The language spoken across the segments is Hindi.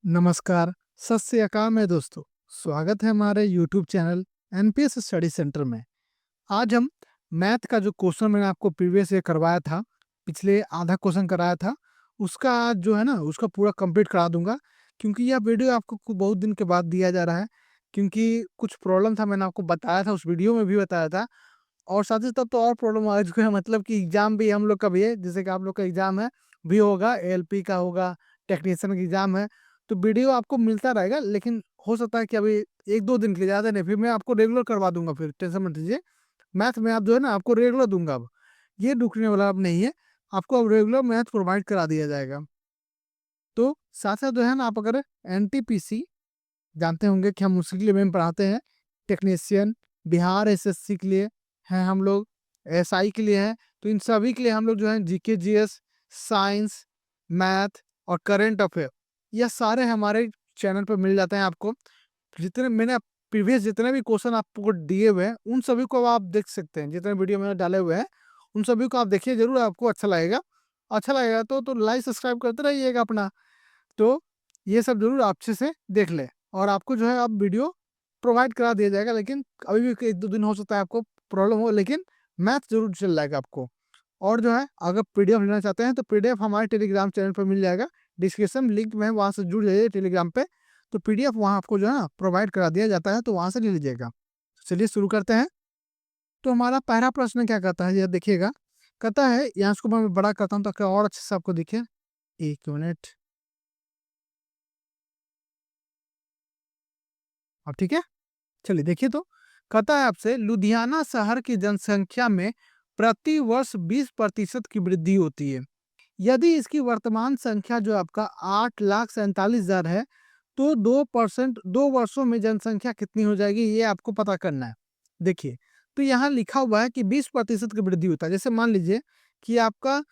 नमस्कार, सत श्री अकाल मेरे दोस्तों। स्वागत है हमारे YouTube channel NPS study centre में। आज हम मैथ का जो क्वेश्चन मैंने आपको प्रीवियस ईयर करवाया था, पिछले आधा क्वेश्चन कराया था, उसका आज जो है ना उसका पूरा कंप्लीट करा दूंगा। क्योंकि यह वीडियो आपको बहुत दिन के बाद दिया जा रहा है, क्योंकि कुछ प्रॉब्लम था, मैंने आपको बताया था, उस वीडियो में भी बताया था। और साथ ही साथ तो और प्रॉब्लम आ चुका है, मतलब कि एग्जाम भी हम लोग का भी है, जैसे कि आप लोग का एग्जाम है भी होगा, एएलपी का होगा, टेक्नीशियन का एग्जाम है। तो वीडियो आपको मिलता रहेगा, लेकिन हो सकता है कि अभी 1-2 दिन के लिए, ज़्यादा नहीं, फिर मैं आपको रेगुलर करवा दूंगा, फिर टेंशन मत लीजिए। मैथ में आप जो है ना आपको रेगुलर दूंगा अब, ये रुकने वाला अब नहीं है, आपको अब रेगुलर मैथ प्रोवाइड करा दिया जाएगा। तो साथ साथ जो है ना, आप अगर एनटीपीसी जानते होंगे कि हम उसके लिए मैम पढ़ाते हैं, टेक्नीशियन, बिहार एसएससी के लिए हैं हम लोग, एसआई के लिए हैं। तो इन सभी के लिए हम लोग जो है जीके जीएस, साइंस, मैथ और करंट अफेयर, यह सारे हमारे चैनल पर मिल जाते हैं आपको। जितने मैंने प्रीवियस जितने भी क्वेश्चन आपको दिए हुए हैं, उन सभी को आप देख सकते हैं। जितने वीडियो मैंने डाले हुए हैं उन सभी को आप देखिए जरूर, आपको अच्छा लगेगा। अच्छा लगेगा तो लाइक सब्सक्राइब करते रहिएगा अपना। तो ये सब ज़रूर आप अच्छे से देख लें, और आपको जो है अब वीडियो प्रोवाइड करा दिया जाएगा। लेकिन अभी भी 1-2 दिन हो सकता है आपको प्रॉब्लम हो, लेकिन मैथ ज़रूर चल जाएगा आपको। और जो है अगर पीडीएफ लेना चाहते हैं तो पीडीएफ हमारे टेलीग्राम चैनल पर मिल जाएगा, डिस्क्रिप्शन लिंक में है, वहाँ से जुड़ जाइए टेलीग्राम पे। तो पीडीएफ वहाँ आपको जो है ना प्रोवाइड करा दिया जाता है, तो वहाँ से ले लीजिएगा। चलिए शुरू करते हैं। तो हमारा पहला प्रश्न क्या कहता है, यह देखिएगा। कहता है, यहाँ इसको मैं बड़ा करता हूँ ताकि और अच्छे से आपको दिखे। 1 मिनट। अब ठीक है? चलिए देखिए, तो कहता है आपसे, लुधियाना शहर की जनसंख्या में प्रति वर्ष 20% की वृद्धि होती है। यदि इसकी वर्तमान संख्या जो आपका 8,47,000 है, तो 2% 2 वर्षों में जनसंख्या कितनी हो जाएगी, ये आपको पता करना है। देखिए, तो यहाँ लिखा हुआ है कि 20% की वृद्धि होता है। जैसे मान लीजिए कि आपका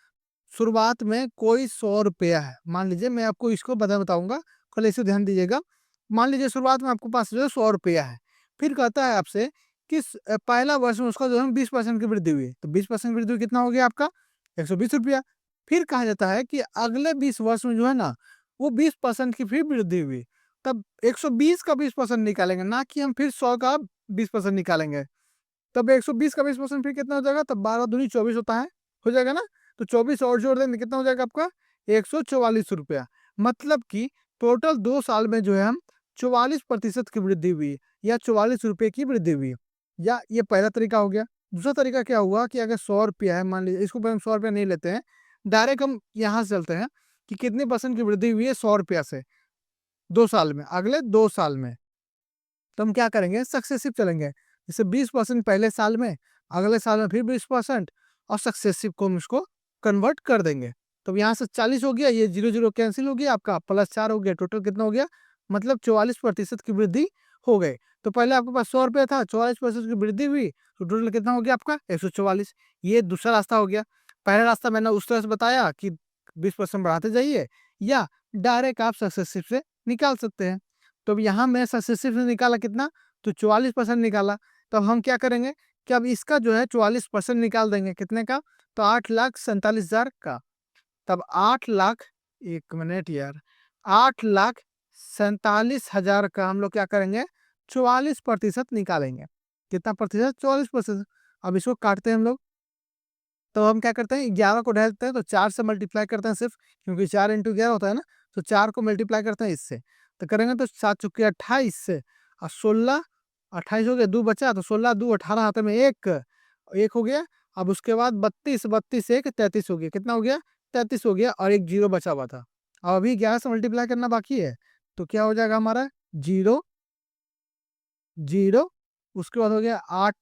शुरुआत में कोई 100 रुपया है, मान लीजिए, मैं आपको इसको बताऊंगा, कल इसे ध्यान दीजिएगा। मान लीजिए शुरुआत में आपके पास जो है 100 रुपया है, फिर कहता है आपसे कि पहला वर्ष में उसका जो है 20% की वृद्धि हुई, तो 20% वृद्धि हुई, कितना हो गया आपका 120 रुपया। फिर कहा जाता है कि अगले 20 वर्ष में जो है ना वो 20% की फिर वृद्धि हुई, तब 120 का 20% निकालेंगे, ना कि हम फिर 100 का 20% निकालेंगे। तब 120 का 20% फिर कितना हो जाएगा, तब 12 दूनी 24 होता है, हो जाएगा ना। तो 24 और जोड़ देंगे, कितना हो जाएगा आपका 144 रुपया। मतलब कि टोटल 2 साल में जो है हम 44% की वृद्धि हुई, या 44 रुपये की वृद्धि हुई। या ये पहला तरीका हो गया। दूसरा तरीका क्या हुआ कि अगर 100 रुपया है, मान लीजिए, इसको हम 100 रुपया नहीं लेते हैं, डायरेक्ट हम यहाँ से चलते हैं कि कितने परसेंट की वृद्धि हुई है 100 रुपया से 2 साल में, अगले 2 साल में। तो हम क्या करेंगे, सक्सेसिव चलेंगे। जैसे 20% पहले साल में, अगले साल में फिर 20%, और सक्सेसिव को हम इसको कन्वर्ट कर देंगे। तो यहाँ से 40 हो गया, ये 0-0 कैंसिल हो गया, आपका +4 हो गया, टोटल कितना हो गया, मतलब 44% की वृद्धि हो गई। तो पहले आपके पास 100 रुपया था, 44% की वृद्धि हुई, तो टोटल कितना हो गया आपका 144। ये दूसरा रास्ता हो गया। पहला रास्ता मैंने उस तरह से बताया कि 20% बढ़ाते जाइए, या डायरेक्ट आप सक्सेसिव से निकाल सकते हैं। तो अब यहाँ मैं सक्सेसिव से निकाला कितना, तो 44% निकाला। तो अब हम क्या करेंगे कि अब इसका जो है 44% निकाल देंगे, कितने का, तो 8,47,000 का। तब 8 लाख, 1 मिनट यार, 8,47,000 का हम लोग क्या करेंगे, 44% निकालेंगे। कितना प्रतिशत, 44%। अब इसको काटते हैं हम लोग, तो हम क्या करते हैं, 11 को ढाल देते हैं, तो 4 से मल्टीप्लाई करते हैं सिर्फ, क्योंकि 4 इंटू 11 होता है ना। तो 4 को मल्टीप्लाई करते हैं इससे, तो करेंगे तो 7 चुके 28 से, और 16, 28 हो गया, 2 बचा, तो 16 2 18 हाथ में 1, 1 हो गया। अब उसके बाद 32, 32 1 33 हो गया, कितना हो गया 33 हो गया, और एक जीरो बचा हुआ था। अब अभी 11 से मल्टीप्लाई करना बाकी है, तो क्या हो जाएगा हमारा, जीरो, जीरो, उसके बाद हो गया 8,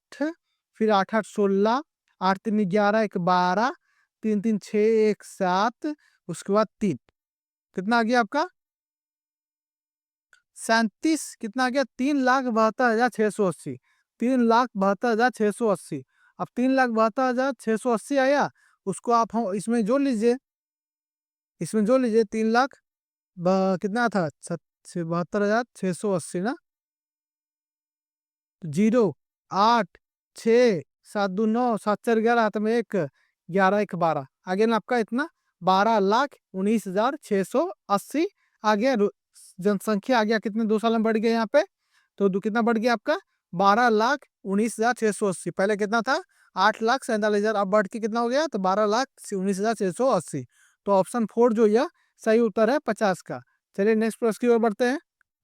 फिर 8 8 16, 8 3 11, 1 12, 3 3 6 1 7, उसके बाद 3, कितना आ गया आपका 37, कितना आ गया 3,72,680, 3,72,680। अब 3,72,680 आया, उसको आप हम इसमें जोड़ लीजिए, इसमें जोड़ लीजिए 3 लाख, कितना था 72,680 ना, जीरो, 8 6 7 2 9 7 4 11, हाथ में 1, 11 1 12 आ गया ना आपका इतना, 12,19,680 आ गया जनसंख्या आ गया कितने 2 साल में बढ़ गया यहाँ पे, तो कितना बढ़ गया आपका 12,19,680। पहले कितना था 8,47,000, अब बढ़ के कितना हो गया तो 12,19,680। तो ऑप्शन 4 जो यह सही उत्तर है 50 का। चलिए नेक्स्ट प्रश्न की ओर बढ़ते हैं।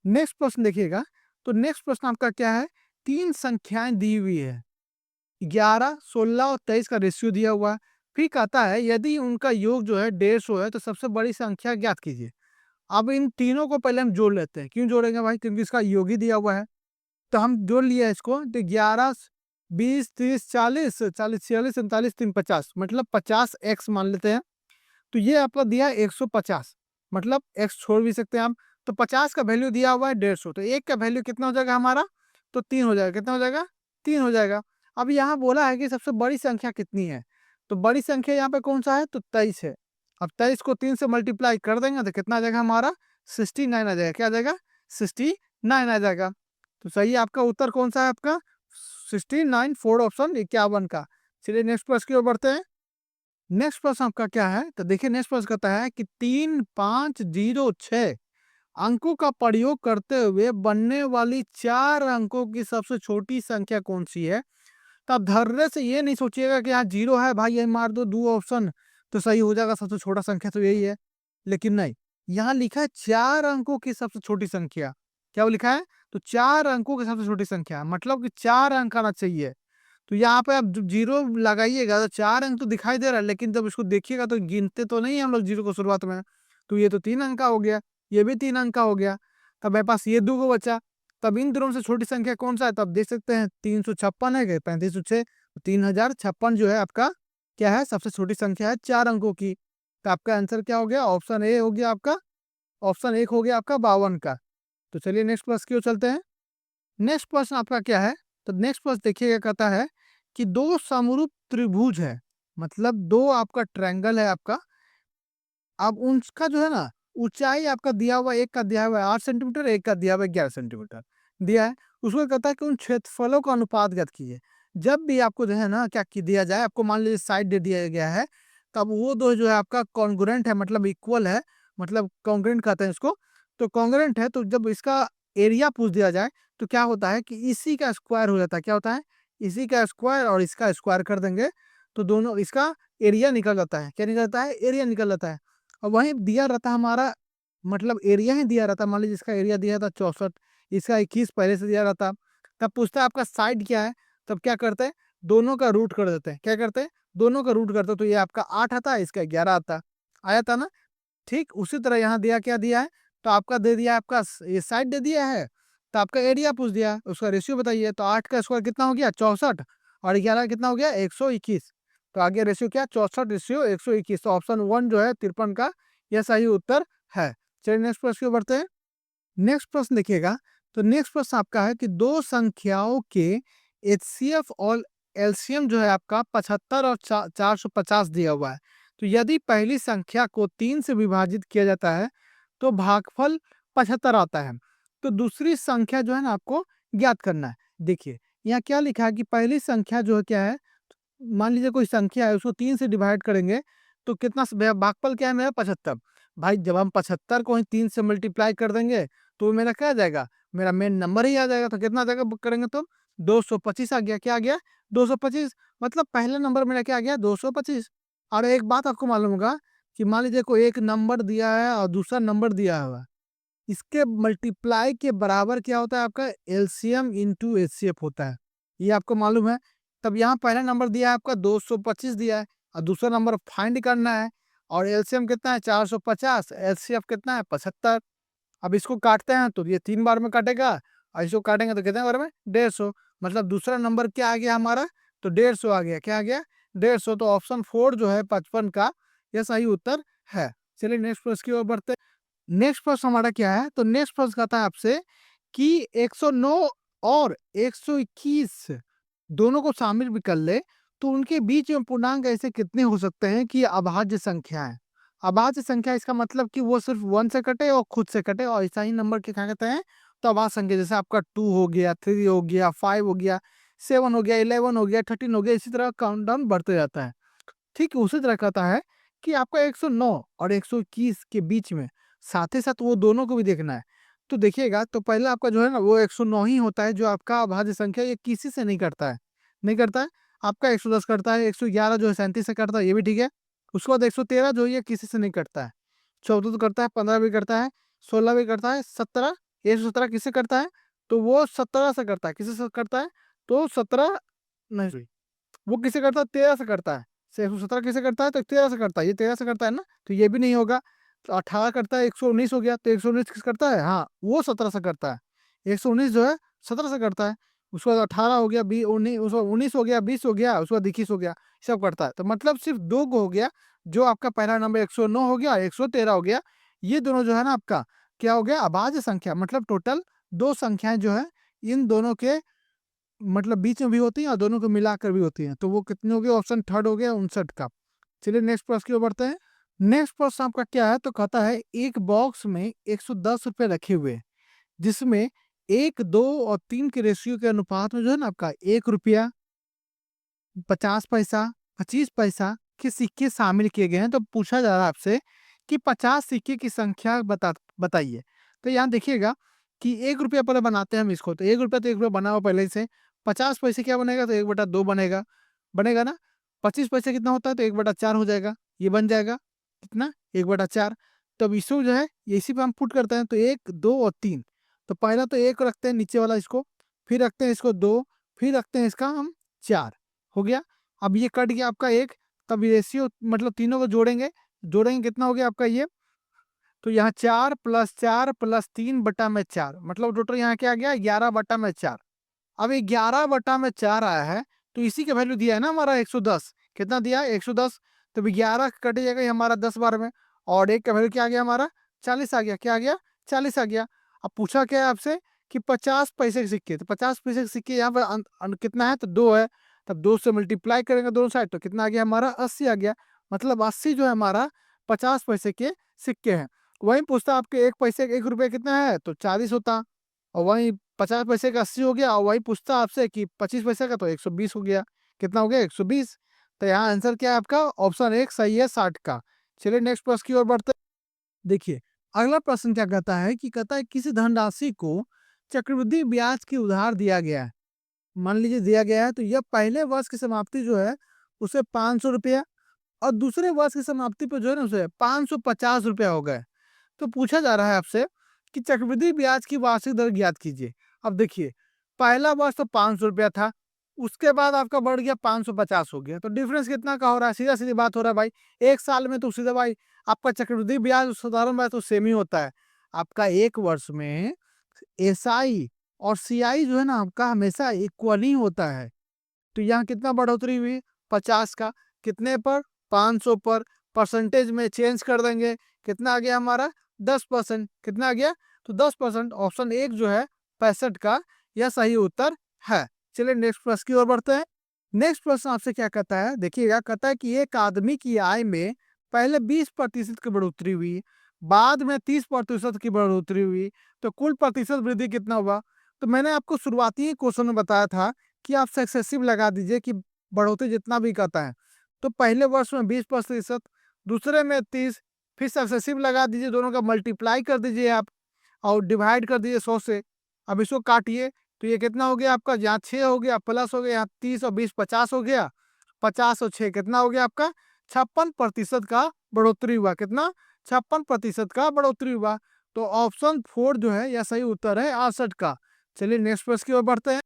नेक्स्ट प्रश्न देखिएगा, तो नेक्स्ट प्रश्न आपका क्या है, 3 संख्याएं दी हुई है, 11, 16 और 23 का रेशियो दिया हुआ है। फिर कहता है यदि उनका योग जो है 150 है तो सबसे बड़ी संख्या ज्ञात कीजिए। अब इन तीनों को पहले हम जोड़ लेते हैं। क्यों जोड़ेंगे भाई, क्योंकि इसका योग ही दिया हुआ है। तो हम जोड़ लिए इसको, तो 11, 20, 30, 40, 40, 46, 47, 3, 50, मतलब 50x मान लेते हैं। तो ये आपका दिया है 150, मतलब x छोड़ भी सकते हैं आप। तो 50 का वैल्यू दिया हुआ है 150, तो एक का वैल्यू कितना हो जाएगा हमारा, तो 3 हो जाएगा। कितना हो जाएगा, 3 हो जाएगा। अब यहाँ बोला है कि सबसे बड़ी संख्या कितनी है, तो बड़ी संख्या यहाँ पे कौन सा है, तो 23 है। अब 23 को 3 से मल्टीप्लाई कर देंगे तो कितना आ जाएगा हमारा, 69 आ जाएगा। क्या आ जाएगा, 69 आ जाएगा। तो सही आपका उत्तर कौन सा है आपका, 69, 4 ऑप्शन 51 का। चलिए नेक्स्ट प्रश्न की ओर बढ़ते हैं। नेक्स्ट प्रश्न आपका क्या है, तो देखिए नेक्स्ट प्रश्न कहता है कि 3506 अंकों का प्रयोग करते हुए बनने वाली 4 अंकों की सबसे छोटी संख्या कौन सी है। तो आप धर्रे से ये नहीं सोचिएगा कि यहाँ 0 है भाई, ये मार दो 2 ऑप्शन तो सही हो जाएगा, सबसे छोटा संख्या तो यही है। लेकिन नहीं, यहाँ लिखा है 4 अंकों की सबसे छोटी संख्या। क्या वो लिखा है, तो 4 अंकों की सबसे छोटी संख्या, मतलब कि 4 अंक आना चाहिए। तो यहाँ पे आप जब 0 लगाइएगा तो 4 अंक तो दिखाई दे रहा है, लेकिन जब इसको देखिएगा तो गिनते तो नहीं है हम लोग 0 को शुरुआत में। तो ये तो 3 अंक का हो गया, ये भी 3 अंक का हो गया। तब मेरे पास ये 2 को बचा। तब इन दोनों से छोटी संख्या कौन सा है, तब देख सकते हैं 356 है, 3506, 3056 जो है आपका क्या है, सबसे छोटी संख्या है 4 अंकों की। तो आपका आंसर क्या हो गया, ऑप्शन ए हो गया आपका, ऑप्शन 1 हो गया आपका 52 का। तो चलिए नेक्स्ट प्रश्न की ओर चलते हैं। नेक्स्ट प्रश्न आपका क्या है, तो नेक्स्ट प्रश्न देखिएगा, कहता है कि 2 समरूप त्रिभुज है, मतलब 2 आपका ट्रायंगल है आपका। अब उनका जो है ना ऊंचाई आपका दिया हुआ, एक का दिया हुआ है 8 सेंटीमीटर, एक का दिया हुआ है 11 सेंटीमीटर दिया है। उसको कहता है कि उन क्षेत्रफलों का अनुपात ज्ञात कीजिए। जब भी आपको जो है ना क्या दिया जाए, आपको मान लीजिए साइड दे दिया गया है, तब वो दो जो है आपका कॉन्ग्रुएंट है, मतलब इक्वल है, मतलब कॉन्ग्रुएंट कहते हैं इसको। तो कॉन्ग्रुएंट है, तो जब इसका एरिया पूछ दिया जाए तो क्या होता है कि इसी का स्क्वायर हो जाता है। क्या होता है, इसी का स्क्वायर और इसका स्क्वायर कर देंगे तो दोनों इसका एरिया निकल जाता है। क्या निकल जाता है, एरिया निकल जाता है। और वहीं दिया रहता हमारा, मतलब एरिया ही दिया रहता। मान लीजिए इसका एरिया दिया था 64, इसका 21 पहले से दिया रहता। तब पूछता है आपका साइड क्या है, तब क्या करते हैं, दोनों का रूट कर देते हैं। क्या करते हैं, दोनों का रूट करते हैं, तो ये आपका 8 आता है, इसका 11 आता, आया था ना। ठीक उसी तरह यहाँ दिया, क्या दिया है, तो आपका दे दिया आपका ये साइड दे दिया है, तो आपका एरिया पूछ दिया, उसका रेशियो बताइए। तो 8 का स्क्वायर कितना हो गया 64, और 11 कितना हो गया 121। तो आगे रेशियो क्या 64 रेशियो 121। तो ऑप्शन 1 जो है 53 का यह सही उत्तर है। चलिए नेक्स्ट प्रश्न की ओर बढ़ते हैं। नेक्स्ट प्रश्न देखिएगा, तो नेक्स्ट प्रश्न आपका है कि 2 संख्याओं के एचसीएफ और एलसीएम जो है आपका 75 और 450 दिया हुआ है। तो यदि पहली संख्या को 3 से विभाजित किया जाता है तो भागफल 75 आता है। तो दूसरी संख्या जो है ना आपको ज्ञात करना है। देखिए यहाँ क्या लिखा है कि पहली संख्या जो है क्या है, मान लीजिए कोई संख्या है, उसको 3 से डिवाइड करेंगे तो कितना भागफल क्या है मेरा 75। भाई जब हम 75 को ही 3 से मल्टीप्लाई कर देंगे तो मेरा क्या आ जाएगा, मेरा मेन नंबर ही आ जाएगा। तो कितना आ जाएगा करेंगे तो 225 आ गया। क्या आ गया 225, मतलब पहला नंबर मेरा क्या आ गया 225। और एक बात आपको मालूम होगा कि मान लीजिए कोई एक नंबर दिया है और दूसरा नंबर दिया हुआ है, इसके मल्टीप्लाई के बराबर क्या होता है आपका एलसीएम इंटू एचसीएफ होता है, ये आपको मालूम है। तब यहाँ पहला नंबर दिया है आपका 225 दिया है, और दूसरा नंबर फाइंड करना है, और एलसीएम कितना है 450, एचसीएफ कितना है 75। अब इसको काटते हैं तो ये 3 बार में काटेगा, और इसको काटेंगे तो कितने बार में 150। मतलब दूसरा नंबर क्या आ गया हमारा, तो 150 आ गया। क्या आ गया 150। तो ऑप्शन 4 जो है 55 का यह सही उत्तर है। चलिए नेक्स्ट प्रश्न की ओर बढ़ते। नेक्स्ट प्रश्न हमारा क्या है, तो नेक्स्ट प्रश्न कहता है आपसे कि 109 और 121 दोनों को शामिल भी कर ले तो उनके बीच में पूर्णांक ऐसे कितने हो सकते हैं कि अभाज्य संख्या है। अभाज्य संख्या इसका मतलब कि वो सिर्फ 1 से कटे और खुद से कटे, और ऐसा ही नंबर के क्या कहते हैं, तो अभाज्य संख्या। जैसे आपका 2 हो गया, 3 हो गया, 5 हो गया, 7 हो गया, 11 हो गया, 13 हो गया, इसी तरह काउंटडाउन बढ़ते जाता है। ठीक उसी तरह कहता है कि आपका 109 और 121 के बीच में साथ ही साथ वो दोनों को भी देखना है। तो देखिएगा, तो पहले आपका जो है ना वो 109 ही होता है, जो आपका अभाज्य संख्या ये किसी से नहीं करता है, नहीं करता है। आपका 110 करता है, 111 जो है 37 से करता है, ये भी ठीक है। उसके बाद 113 जो है ये किसी से नहीं करता है। 14 तो करता है, 15 भी करता है, 16 भी करता है, 17, 117 किससे करता है? तो वो 17 से करता है। किसी से करता है? तो 17 नहीं, वो किसे करता है? 13 से करता है। से 117 किसे करता है? तो 13 से करता है। ये 13 से करता है ना, तो ये भी नहीं होगा। तो 18 करता है, 119 हो गया, तो 119 किस करता है? हाँ, वो 17 से करता है। 119 जो है 17 से करता है। उसके बाद 18 हो गया, 19 हो गया, 20 हो गया, उसके बाद 21 हो गया, सब करता है। तो मतलब सिर्फ 2 गो हो गया, जो आपका पहला नंबर 109 हो गया, 113 हो गया। ये दोनों जो है ना आपका क्या हो गया? अभाज्य संख्या, मतलब टोटल 2 संख्याएँ जो है, इन दोनों के मतलब बीच में भी होती हैं और दोनों को मिलाकर भी होती हैं। तो वो कितने हो गए? ऑप्शन थर्ड हो गया 59 का। चलिए नेक्स्ट प्रश्न की ओर बढ़ते हैं। नेक्स्ट प्रश्न आपका क्या है? तो कहता है एक बॉक्स में 110 रुपए रखे हुए हैं, जिसमें 1, 2 और 3 के रेशियो के अनुपात में जो है ना आपका 1 रुपया, 50 पैसा, 25 पैसा के सिक्के शामिल किए गए हैं। तो पूछा जा रहा है आपसे कि 50 सिक्के की संख्या बताइए। तो यहाँ देखिएगा कि 1 रुपया पहले बनाते हैं हम इसको। तो 1 रुपया तो 1 रुपया बना हुआ पहले ही से। 50 पैसे क्या बनेगा? तो 1/2 बनेगा, बनेगा ना। 25 पैसे कितना होता है? तो 1/4 हो जाएगा। ये बन जाएगा कितना? 1/4। तब इसको जो है इसी पे हम पुट करते हैं। तो 1, 2 और 3। तो पहला तो 1 रखते हैं नीचे वाला इसको, फिर रखते हैं इसको 2, फिर रखते हैं इसका हम 4। हो गया। अब ये कट गया आपका 1, तब रेशियो मतलब तीनों को जोड़ेंगे, जोड़ेंगे कितना हो गया आपका ये? तो यहाँ 4 + 4 + 3/4, मतलब टोटल यहाँ क्या आ गया? 11/4। अब 11/4 आया है, तो इसी का वैल्यू दिया है ना हमारा 110। कितना दिया है? 110। तो 11 कट जाएगा ये हमारा 10 बार में, और 1 का वैल्यू क्या आ गया हमारा? 40 आ गया। क्या आ गया? 40 आ गया। अब पूछा क्या है आपसे कि 50 पैसे के सिक्के। तो 50 पैसे के सिक्के यहाँ पर कितना है? तो 2 है। तब 2 से मल्टीप्लाई करेंगे दोनों साइड, तो कितना आ गया हमारा? 80 आ गया। मतलब 80 जो है हमारा 50 पैसे के सिक्के हैं। वही पूछता आपके 1 पैसे 1 रुपये कितना है? तो 40 होता। और वही 50 पैसे का 80 हो गया, और वही पूछता आपसे कि 25 पैसे का, तो 120 हो गया। कितना हो गया? 120। तो यहाँ आंसर क्या है आपका? ऑप्शन 1 सही है 60 का। चलिए नेक्स्ट प्रश्न की ओर बढ़ते हैं। देखिए, अगला प्रश्न क्या कहता है कि कहता है किसी धनराशि को चक्रवृद्धि ब्याज की उधार दिया गया है। मान लीजिए दिया गया है, तो यह पहले वर्ष की समाप्ति जो है उसे 500 रुपया, और दूसरे वर्ष की समाप्ति पर जो है ना उसे 550 रुपया हो गए। तो पूछा जा रहा है आपसे कि चक्रवृद्धि ब्याज की वार्षिक दर ज्ञात कीजिए। अब देखिए, पहला वर्ष तो 500 रुपया था, उसके बाद आपका बढ़ गया 550 हो गया। तो डिफरेंस कितना का हो रहा है? सीधा सीधी बात हो रहा है भाई, एक साल में तो सीधा भाई आपका चक्रवृद्धि ब्याज साधारण ब्याज तो सेम ही होता है। आपका एक वर्ष में एसआई और सीआई जो है ना आपका हमेशा इक्वल ही होता है। तो यहाँ कितना बढ़ोतरी हुई? 50 का। कितने पर? 500 पर। परसेंटेज में चेंज कर देंगे, कितना आ गया हमारा? 10%। कितना आ गया? तो 10%। ऑप्शन 1 जो है 65 का, यह सही उत्तर है। चलिए नेक्स्ट प्रश्न की ओर बढ़ते हैं। नेक्स्ट प्रश्न आपसे क्या कहता है? देखिएगा, कहता है कि एक आदमी की आय में पहले 20% की बढ़ोतरी हुई, बाद में 30% की बढ़ोतरी हुई, तो कुल प्रतिशत वृद्धि कितना हुआ? तो मैंने आपको शुरुआती ही क्वेश्चन में बताया था कि आप सक्सेसिव लगा दीजिए कि बढ़ोतरी जितना भी कहता है। तो पहले वर्ष में 20%, दूसरे में 30, फिर सक्सेसिव लगा दीजिए, दोनों का मल्टीप्लाई कर दीजिए आप, और डिवाइड कर दीजिए 100 से। अब इसको काटिए, तो ये कितना हो गया आपका? यहाँ 6 हो गया, प्लस हो गया यहाँ 30 और 20 50 हो गया। 50 और 6 कितना हो गया आपका? 56% का बढ़ोतरी हुआ। कितना? 56% का बढ़ोतरी हुआ। तो ऑप्शन 4 जो है यह सही उत्तर है 68 का। चलिए नेक्स्ट प्रश्न की ओर बढ़ते हैं।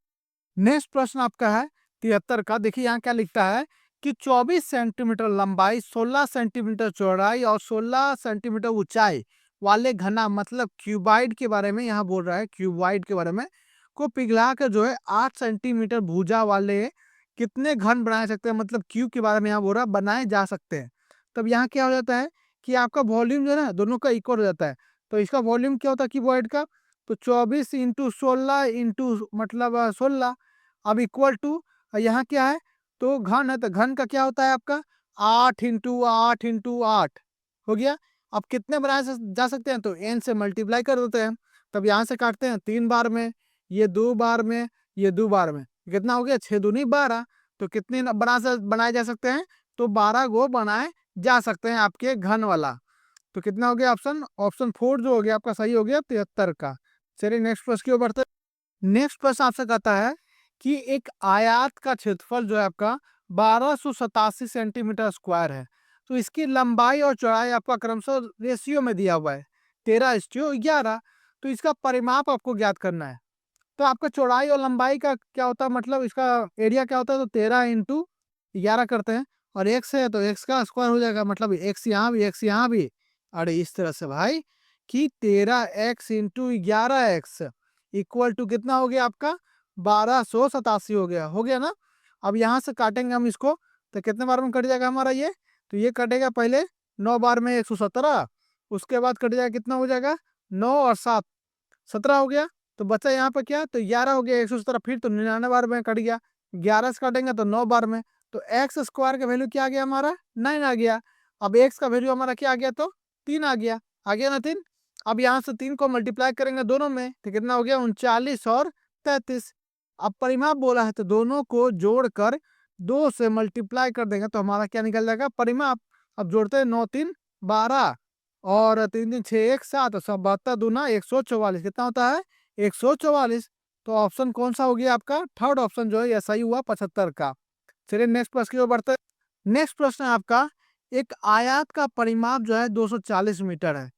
नेक्स्ट प्रश्न आपका है 73 का। देखिए यहाँ क्या लिखता है कि 24 सेंटीमीटर लंबाई, 16 सेंटीमीटर चौड़ाई और 16 सेंटीमीटर ऊंचाई वाले घना, मतलब क्यूबाइड के बारे में यहाँ बोल रहा है, क्यूबाइड के बारे में, को पिघला कर जो है 8 सेंटीमीटर भुजा वाले कितने घन बनाए सकते हैं? मतलब क्यूब के बारे में यहाँ बोल रहा है, बनाए जा सकते हैं। तब यहाँ क्या हो जाता है कि आपका वॉल्यूम जो है ना दोनों का इक्वल हो जाता है। तो इसका वॉल्यूम क्या होता है क्यूबॉइड का? तो 24 इंटू 16 इंटू मतलब 16, अब इक्वल टू यहाँ क्या है? तो घन है, तो घन का क्या होता है आपका? 8 इंटू 8 इंटू 8 हो गया। अब कितने बनाए जा सकते हैं? तो n से मल्टीप्लाई कर देते हैं। तब यहाँ से काटते हैं 3 बार में, ये 2 बार में, ये 2 बार में, कितना हो गया? 6 दूनी 12। तो कितने बनाए जा सकते हैं? तो 12 गो बनाए जा सकते हैं आपके घन वाला। तो कितना हो गया ऑप्शन ऑप्शन 4 जो हो गया आपका सही हो गया 73 का। चलिए नेक्स्ट प्रश्न की ओर बढ़ते हैं। नेक्स्ट प्रश्न आपसे कहता है कि एक आयत का क्षेत्रफल जो है आपका 1287 सेंटीमीटर स्क्वायर है, तो इसकी लंबाई और चौड़ाई आपका क्रमशः रेशियो में दिया हुआ है 13:11। तो इसका परिमाप आपको ज्ञात करना है। तो आपका चौड़ाई और लंबाई का क्या होता है, मतलब इसका एरिया क्या होता है, तो 13 × 11 करते हैं, और एक्स है तो एक्स का स्क्वायर हो जाएगा, मतलब एक्स यहाँ भी एक्स यहाँ भी। अरे इस तरह से भाई कि 13x × 11x इक्वल टू कितना हो गया आपका 1287 हो गया ना। अब यहाँ से काटेंगे हम इसको, तो कितने बार में कट जाएगा हमारा ये, तो ये कटेगा पहले 9 बार में 117, उसके बाद कट जाएगा कितना हो जाएगा 9 और 7 17 हो गया। तो बचा यहाँ पे क्या, तो 11 हो गया 117, फिर तो 99 बार में कट गया, 11 से काटेंगे तो 9 बार में, तो एक्स स्क्वायर का वैल्यू क्या आ गया हमारा 9 आ गया। अब एक्स का वैल्यू हमारा क्या आ गया, तो 3 आ गया ना 3। अब यहाँ से 3 को मल्टीप्लाई करेंगे दोनों में तो कितना हो गया 39 और 33। अब परिमाप बोला है तो दोनों को जोड़कर 2 से मल्टीप्लाई कर देंगे तो हमारा क्या निकल जाएगा परिमाप। अब जोड़ते हैं 9 3 12 और 3 3 6 1 7 सब 72 दूना 144 कितना होता है 144। तो ऑप्शन कौन सा हो गया आपका थर्ड ऑप्शन जो है ये सही हुआ 75 का। चलिए नेक्स्ट प्रश्न की ओर बढ़ते हैं। नेक्स्ट प्रश्न है आपका एक आयत का परिमाप जो है 240 मीटर है,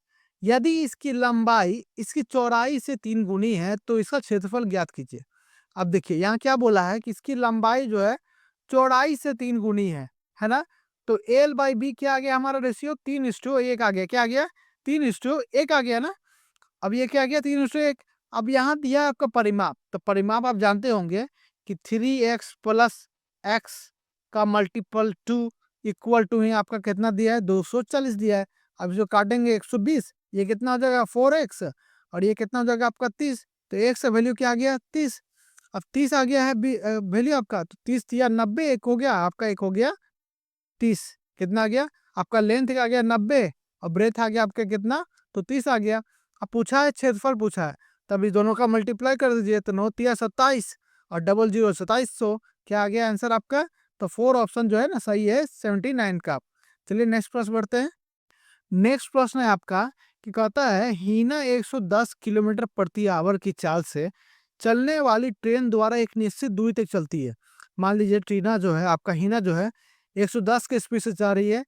यदि इसकी लंबाई इसकी चौड़ाई से 3 गुनी है तो इसका क्षेत्रफल ज्ञात कीजिए। अब देखिए यहाँ क्या बोला है कि इसकी लंबाई जो है चौड़ाई से 3 गुनी है ना। तो एल बाई बी क्या आ गया हमारा रेशियो 3:1 आ गया, क्या आ गया 3:1 आ गया ना। अब ये क्या आ गया 3:1। अब यहाँ दिया है आपका परिमाप, तो परिमाप आप जानते होंगे कि 3x प्लस एक्स का मल्टीपल 2 इक्वल टू ही आपका कितना दिया है 240 दिया है। अब इसको काटेंगे 120, ये कितना हो जाएगा 4x, और ये कितना हो जाएगा आपका 30। तो x का वैल्यू क्या आ गया 30। अब 30 आ गया है वैल्यू आपका, तो 30 दिया 90 एक हो गया आपका, एक हो गया 30 कितना आ गया आपका लेंथ आ गया 90 और ब्रेथ आ गया आपका कितना, तो 30 आ गया। अब पूछा है क्षेत्रफल पूछा है, तब इस दोनों का मल्टीप्लाई कर दीजिए तो 9 तिया 27 और डबल 0 2700 क्या आ गया आंसर आपका। तो 4 ऑप्शन जो है ना सही है 79 का। चलिए नेक्स्ट प्रश्न बढ़ते हैं। नेक्स्ट प्रश्न है आपका कि कहता है हीना 110 किलोमीटर प्रति आवर की चाल से चलने वाली ट्रेन द्वारा एक निश्चित दूरी तक चलती है। मान लीजिए टीना जो है आपका हीना जो है 110 के स्पीड से जा रही है,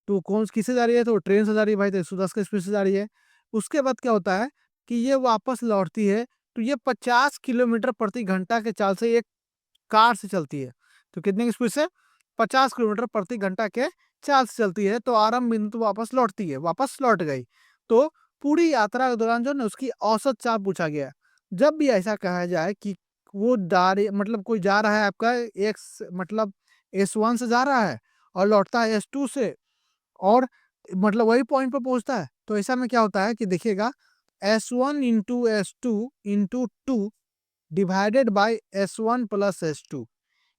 तो कौन किससे जा रही है, तो ट्रेन से जा रही है भाई, तो 110 के स्पीड से जा रही है। उसके बाद क्या होता है कि ये वापस लौटती है, तो ये 50 किलोमीटर प्रति घंटा के चाल से एक कार से चलती है। तो कितने की स्पीड से 50 किलोमीटर प्रति घंटा के चाल से चलती है, तो आरंभ बिंदु तो वापस लौटती है, वापस लौट गई। तो पूरी यात्रा के दौरान जो है ना उसकी औसत चाल पूछा गया है। जब भी ऐसा कहा जाए कि वो मतलब कोई जा रहा है आपका एक्स मतलब S1 से जा रहा है और लौटता है S2 से, और मतलब वही पॉइंट पर पहुंचता है, तो ऐसा में क्या होता है कि देखिएगा S1 into S2 into 2 divided by S1 plus S2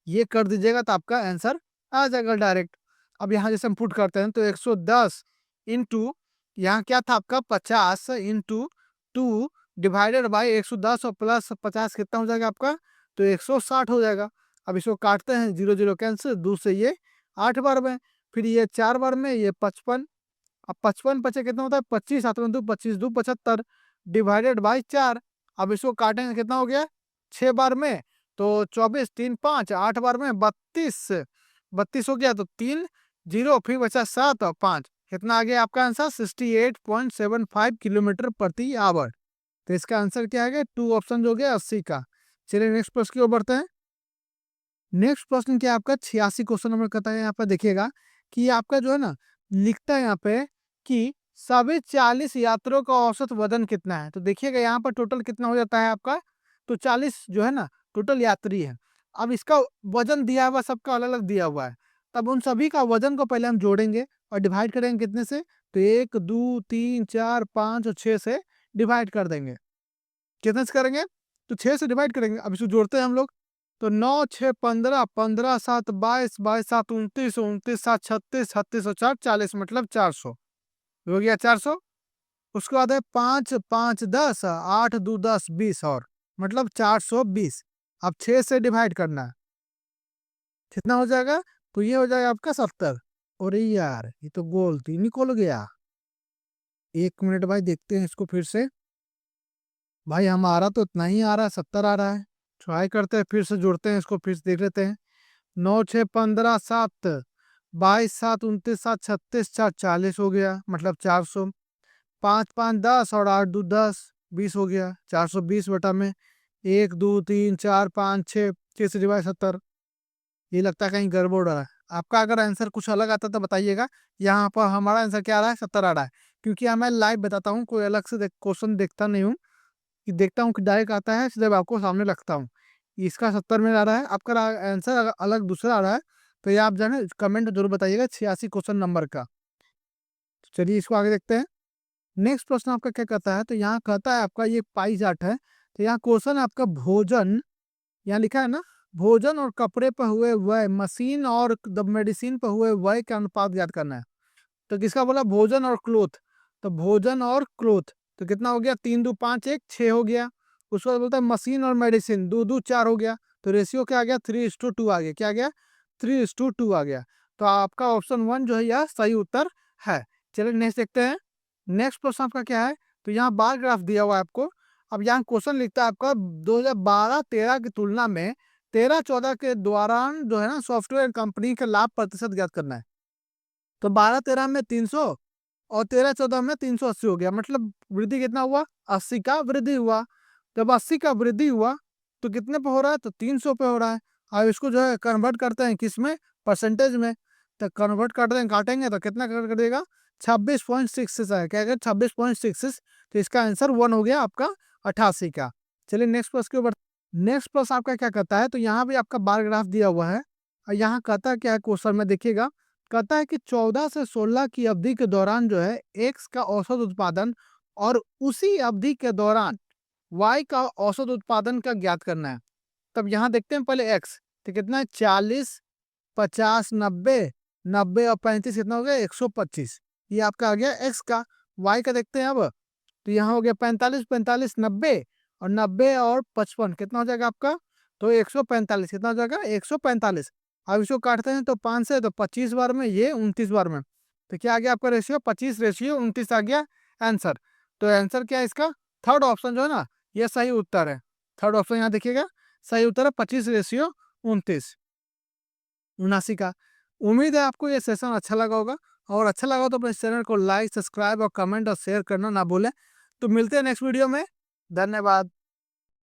ये कर दीजिएगा तो आपका आंसर आ जाएगा डायरेक्ट। अब यहाँ जैसे हम पुट करते हैं तो 110 इंटू यहाँ क्या था आपका 50 इंटू 2 डिवाइडेड बाई 110 और प्लस 50 कितना हो जाएगा आपका, तो 160 हो जाएगा। अब इसको काटते हैं 0 0 कैंसिल, 2 से ये 8 बार में, फिर ये 4 बार में, ये 55। अब 55 बचे कितना होता है 25 7 2 25 2 75 डिवाइडेड बाई 4। अब इसको काटेंगे कितना हो गया 6 बार में, तो 24 3 5 8 बार में 32 32 हो गया, तो 3 0 फिर बचा 7 और 5 कितना आ गया आपका आंसर 68.75 किलोमीटर प्रति आवर। तो इसका आंसर क्या है 2 ऑप्शन हो गया 80 का। चलिए नेक्स्ट प्रश्न की ओर बढ़ते हैं। नेक्स्ट प्रश्न क्या आपका 86 क्वेश्चन नंबर कहता है यहाँ पर देखिएगा कि आपका जो है ना लिखता है यहाँ पे कि सभी 40 यात्रियों का औसत वजन कितना है। तो देखिएगा यहाँ पर टोटल कितना हो जाता है आपका, तो 40 जो है ना टोटल यात्री है। अब इसका वजन दिया हुआ सबका अलग अलग दिया हुआ है, तब उन सभी का वजन को पहले हम जोड़ेंगे और डिवाइड करेंगे कितने से, तो 1 2 3 4 5 और 6 से डिवाइड कर देंगे। कितने से करेंगे, तो 6 से डिवाइड करेंगे। अब इसको जोड़ते हैं हम लोग, तो 9 6 15 15 7 22 22 7 29 29 7 36 36 और 4 40 मतलब 400 हो गया 400। उसके बाद है 5 5 10 8 2 10 20 और मतलब 420। अब 6 से डिवाइड करना है कितना हो जाएगा, तो ये हो जाएगा आपका 70। और यार ये तो गोल 3 निकल गया। एक मिनट भाई, देखते हैं इसको फिर से। भाई हमारा तो इतना ही आ रहा है, 70 आ रहा है। ट्राई करते हैं, फिर से जोड़ते हैं इसको, फिर से देख लेते हैं। 9 6 15 7, 22 7 29 7 36 4 40 हो गया, मतलब 400। 5 5 10 और 8 2 10, 20 हो गया। 420 बटा में 1 2 3 4 5 6, 6 से डिवाइड 70। ये लगता है कहीं गड़बड़ हो रहा है। आपका अगर आंसर कुछ अलग आता तो बताइएगा। यहाँ पर हमारा आंसर क्या आ रहा है, 70 आ रहा है। क्योंकि मैं लाइव बताता हूँ, कोई अलग से क्वेश्चन देखता नहीं हूँ, कि देखता हूँ कि डायरेक्ट आता है, सीधे आपको सामने रखता हूँ। इसका 70 में आ रहा है, आपका आंसर अगर अलग दूसरा आ रहा है तो ये आप जो है ना कमेंट जरूर बताइएगा, 86 क्वेश्चन नंबर का। तो चलिए इसको आगे देखते हैं। नेक्स्ट प्रश्न आपका क्या कहता है, तो यहाँ कहता है आपका ये पाई चार्ट है। तो यहाँ क्वेश्चन है आपका भोजन, यहाँ लिखा है ना, भोजन और कपड़े पर हुए व्यय, मशीन और मेडिसिन पर हुए व्यय का अनुपात ज्ञात करना है। तो किसका बोला, भोजन और क्लोथ। तो भोजन और क्लोथ, तो कितना हो गया, 3 2 5 1 6 हो गया। उसके बाद बोलता है मशीन और मेडिसिन, 2 2 4 हो गया। तो रेशियो क्या आ गया, 3:2 आ गया। क्या आ गया, 3:2 आ गया। तो आपका ऑप्शन 1 जो है यह सही उत्तर है। चलिए नेक्स्ट देखते हैं। नेक्स्ट प्रश्न आपका क्या है, तो यहाँ बार ग्राफ दिया हुआ है आपको। अब यहाँ क्वेश्चन लिखता है आपका 2012-13 की तुलना में 13-14 के दौरान जो है ना सॉफ्टवेयर कंपनी का लाभ प्रतिशत ज्ञात करना है। तो 12-13 में 300 और 13-14 में 380 हो गया, मतलब वृद्धि कितना हुआ, 80 का वृद्धि हुआ। जब 80 का वृद्धि हुआ तो कितने पे हो रहा है, तो 300 पे हो रहा है। अब इसको जो है कन्वर्ट करते हैं किस में, परसेंटेज में। तो कन्वर्ट करते हैं, काटेंगे तो कितना कर देगा, 26.66 है। क्या 26.66। तो इसका आंसर 1 हो गया आपका 88 का। चलिए नेक्स्ट प्रश्न के ऊपर। नेक्स्ट प्रश्न आपका क्या कहता है, तो यहाँ भी आपका बार ग्राफ दिया हुआ है। और यहाँ कहता क्या है क्वेश्चन में, देखिएगा। कहता है कि 14 से 16 की अवधि के दौरान जो है एक्स का औसत उत्पादन और उसी अवधि के दौरान वाई का औसत उत्पादन का ज्ञात करना है। तब यहाँ देखते हैं पहले एक्स, तो कितना है, 40 50 90, 90 और 35 कितना हो गया, 125। ये आपका आ गया एक्स का। वाई का देखते हैं अब, तो यहाँ हो गया 45 45 90, और 90 और 55 कितना हो जाएगा आपका, तो 145। कितना हो जाएगा, 145। अब इसको काटते हैं तो 5 से, तो 25 बार में, ये 29 बार में। तो क्या आ गया आपका रेशियो, 25:29 आ गया आंसर। तो आंसर क्या है इसका, थर्ड ऑप्शन जो है ना, ये सही उत्तर है। थर्ड ऑप्शन यहाँ देखिएगा, सही उत्तर है 25:29 79 का। उम्मीद है आपको ये सेशन अच्छा लगा होगा, और अच्छा लगा तो अपने चैनल को लाइक सब्सक्राइब और कमेंट और शेयर करना ना भूलें। तो मिलते हैं नेक्स्ट वीडियो में। धन्यवाद।